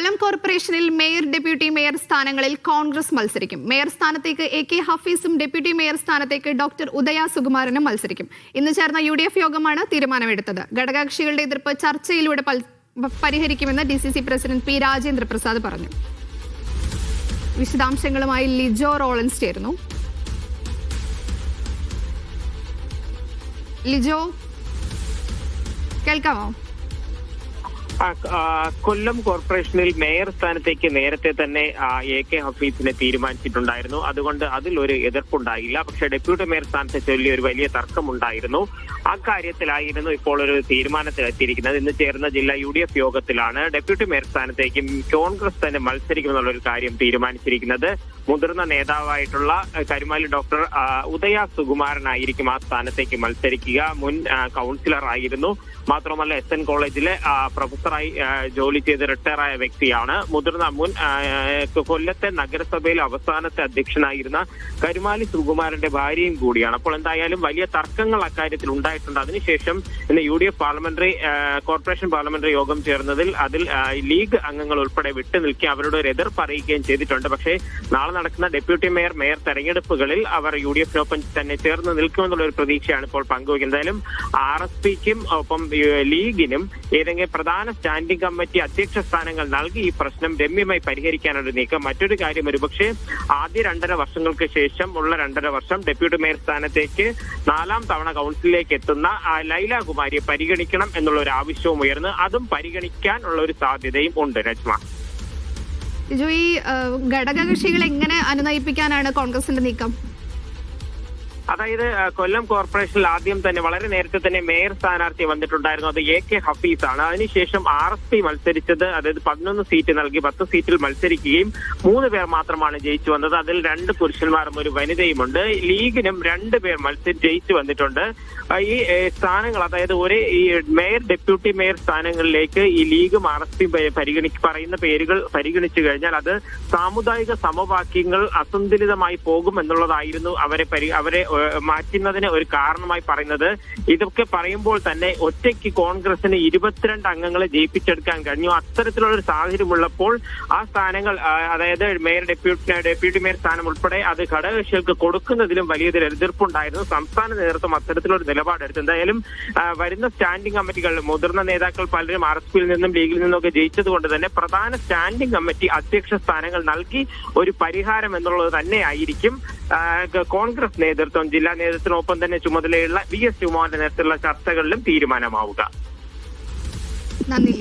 കൊല്ലം കോർപ്പറേഷനിൽ mayor deputy mayor സ്ഥാനങ്ങളിൽ കോൺഗ്രസ് മത്സരിക്കും. മേയർ സ്ഥാനത്തേക്ക് AK ഹഫീസും ഡെപ്യൂട്ടി മേയർ സ്ഥാനത്തേക്ക് ഡോക്ടർ ഉദയ സുകുമാരനും മത്സരിക്കും. ഇന്ന് ചേർന്ന UDF യോഗമാണ് തീരുമാനമെടുത്തത്. ഘടകകക്ഷികളുടെ എതിർപ്പ് ചർച്ചയിലൂടെ പരിഹരിക്കുമെന്ന് DCC president P. Rajendra Prasad പറഞ്ഞു. വിശദാംശങ്ങളുമായി ലിജോ റോളൻസ് ചേരുന്നു. ലിജോ, കേൾക്കാമോ? കൊല്ലം കോർപ്പറേഷനിൽ മേയർ സ്ഥാനത്തേക്ക് നേരത്തെ തന്നെ AK ഹഫീസിനെ തീരുമാനിച്ചിട്ടുണ്ടായിരുന്നു. അതുകൊണ്ട് അതിൽ ഒരു എതിർപ്പുണ്ടായില്ല. പക്ഷേ ഡെപ്യൂട്ടി മേയർ സ്ഥാനത്തെ ചൊല്ലി ഒരു വലിയ തർക്കമുണ്ടായിരുന്നു. അക്കാര്യത്തിലായിരുന്നു ഇപ്പോൾ ഒരു തീരുമാനത്തിലെത്തിയിരിക്കുന്നത്. ഇന്ന് ചേർന്ന ജില്ലാ UDF യോഗത്തിലാണ് ഡെപ്യൂട്ടി മേയർ സ്ഥാനത്തേക്ക് കോൺഗ്രസ് തന്നെ മത്സരിക്കുമെന്നുള്ള ഒരു കാര്യം തീരുമാനിച്ചിരിക്കുന്നത്. മുതിർന്ന നേതാവായിട്ടുള്ള കരുമാലി ഡോക്ടർ ഉദയ സുകുമാരനായിരിക്കും ആ സ്ഥാനത്തേക്ക് മത്സരിക്കുക. മുൻ കൗൺസിലർ ആയിരുന്നു. മാത്രമല്ല SN കോളേജിലെ പ്രൊഫസറായി ജോലി ചെയ്ത് റിട്ടയറായ വ്യക്തിയാണ്. മുതിർന്ന മുൻ കൊല്ലത്തെ നഗരസഭയിലെ അവസാനത്തെ അധ്യക്ഷനായിരുന്ന കരുമാലി സുകുമാരന്റെ ഭാര്യയും കൂടിയാണ്. അപ്പോൾ എന്തായാലും വലിയ തർക്കങ്ങൾ അക്കാര്യത്തിൽ ഉണ്ടായിട്ടുണ്ട്. അതിനുശേഷം ഇന്ന് UDF കോർപ്പറേഷൻ പാർലമെന്ററി യോഗം ചേർന്നതിൽ അതിൽ ലീഗ് അംഗങ്ങൾ ഉൾപ്പെടെ വിട്ടുനിൽക്കുകയും അവരുടെ ഒരു എതിർപ്പ് അറിയിക്കുകയും ചെയ്തിട്ടുണ്ട്. പക്ഷേ നാളെ നടക്കുന്ന ഡെപ്യൂട്ടി മേയർ തെരഞ്ഞെടുപ്പുകളിൽ അവർ UDFനൊപ്പം തന്നെ ചേർന്ന് നിൽക്കുമെന്നുള്ള ഒരു പ്രതീക്ഷയാണ് ഇപ്പോൾ പങ്കുവയ്ക്കുന്നത്. എന്തായാലും RSPക്കും ഒപ്പം ലീഗിനും ഏതെങ്കിലും പ്രധാന സ്റ്റാൻഡിംഗ് കമ്മിറ്റി അധ്യക്ഷ സ്ഥാനങ്ങൾ നൽകി ഈ പ്രശ്നം രമ്യമായി പരിഹരിക്കാനുള്ള നീക്കം. മറ്റൊരു കാര്യം, ഒരുപക്ഷെ ആദ്യ 2.5 വർഷങ്ങൾക്ക് ശേഷം ഉള്ള 2.5 വർഷം ഡെപ്യൂട്ടി മേയർ സ്ഥാനത്തേക്ക് 4ാം തവണ കൗൺസിലിലേക്ക് എത്തുന്ന ലൈല കുമാരിയെ പരിഗണിക്കണം എന്നുള്ള ഒരു ആവശ്യവും ഉയർന്ന് അതും പരിഗണിക്കാനുള്ള ഒരു സാധ്യതയും ഉണ്ട്. രജ്മ, ഈ ഘടകകക്ഷികൾ എങ്ങനെ അനുനയിപ്പിക്കാനാണ് കോൺഗ്രസിന്റെ നീക്കം? അതായത് കൊല്ലം കോർപ്പറേഷനിൽ ആദ്യം തന്നെ വളരെ നേരത്തെ തന്നെ മേയർ സ്ഥാനാർത്ഥി വന്നിട്ടുണ്ടായിരുന്നു. അത് AK ഹഫീസ് ആണ്. അതിനുശേഷം RSP മത്സരിച്ചത്, അതായത് 11 സീറ്റ് നൽകി 10 സീറ്റിൽ മത്സരിക്കുകയും 3 പേർ മാത്രമാണ് ജയിച്ചു വന്നത്. അതിൽ 2 പുരുഷന്മാരും ഒരു വനിതയുമുണ്ട്. ലീഗിനും 2 പേർ ജയിച്ചു വന്നിട്ടുണ്ട്. ഈ സ്ഥാനങ്ങൾ, അതായത് ഈ മേയർ ഡെപ്യൂട്ടി മേയർ സ്ഥാനങ്ങളിലേക്ക് ഈ ലീഗും RSP പറയുന്ന പേരുകൾ പരിഗണിച്ചു കഴിഞ്ഞാൽ അത് സാമുദായിക സമവാക്യങ്ങൾ അസന്തുലിതമായി പോകും എന്നുള്ളതായിരുന്നു അവരെ മാറ്റുന്നതിന് ഒരു കാരണമായി പറയുന്നത്. ഇതൊക്കെ പറയുമ്പോൾ തന്നെ ഒറ്റയ്ക്ക് കോൺഗ്രസിന് 22 അംഗങ്ങളെ ജയിപ്പിച്ചെടുക്കാൻ കഴിഞ്ഞു. അത്തരത്തിലുള്ള ഒരു സാഹചര്യം ഉള്ളപ്പോൾ ആ സ്ഥാനങ്ങൾ, അതായത് മേയർ ഡെപ്യൂട്ടി മേയർ സ്ഥാനം ഉൾപ്പെടെ അത് ഘടകകക്ഷികൾക്ക് കൊടുക്കുന്നതിലും വലിയൊരു എതിർപ്പുണ്ടായിരുന്നു. സംസ്ഥാന നേതൃത്വം അത്തരത്തിലൊരു നിലപാടെടുത്തു. എന്തായാലും വരുന്ന സ്റ്റാൻഡിംഗ് കമ്മിറ്റികൾ മുതിർന്ന നേതാക്കൾ പലരും RSPയിൽ നിന്നും ലീഗിൽ നിന്നൊക്കെ ജയിച്ചത് കൊണ്ട് തന്നെ പ്രധാന സ്റ്റാൻഡിംഗ് കമ്മിറ്റി അധ്യക്ഷ സ്ഥാനങ്ങൾ നൽകി ഒരു പരിഹാരം എന്നുള്ളത് തന്നെയായിരിക്കും കോൺഗ്രസ് നേതൃത്വം, ജില്ലാ നേതൃത്വത്തിനൊപ്പം തന്നെ ചുമതലയുള്ള VS ശിവമോഹന്റെ നേതൃത്വത്തിലുള്ള ചർച്ചകളിലും തീരുമാനമാവുക. നന്ദി.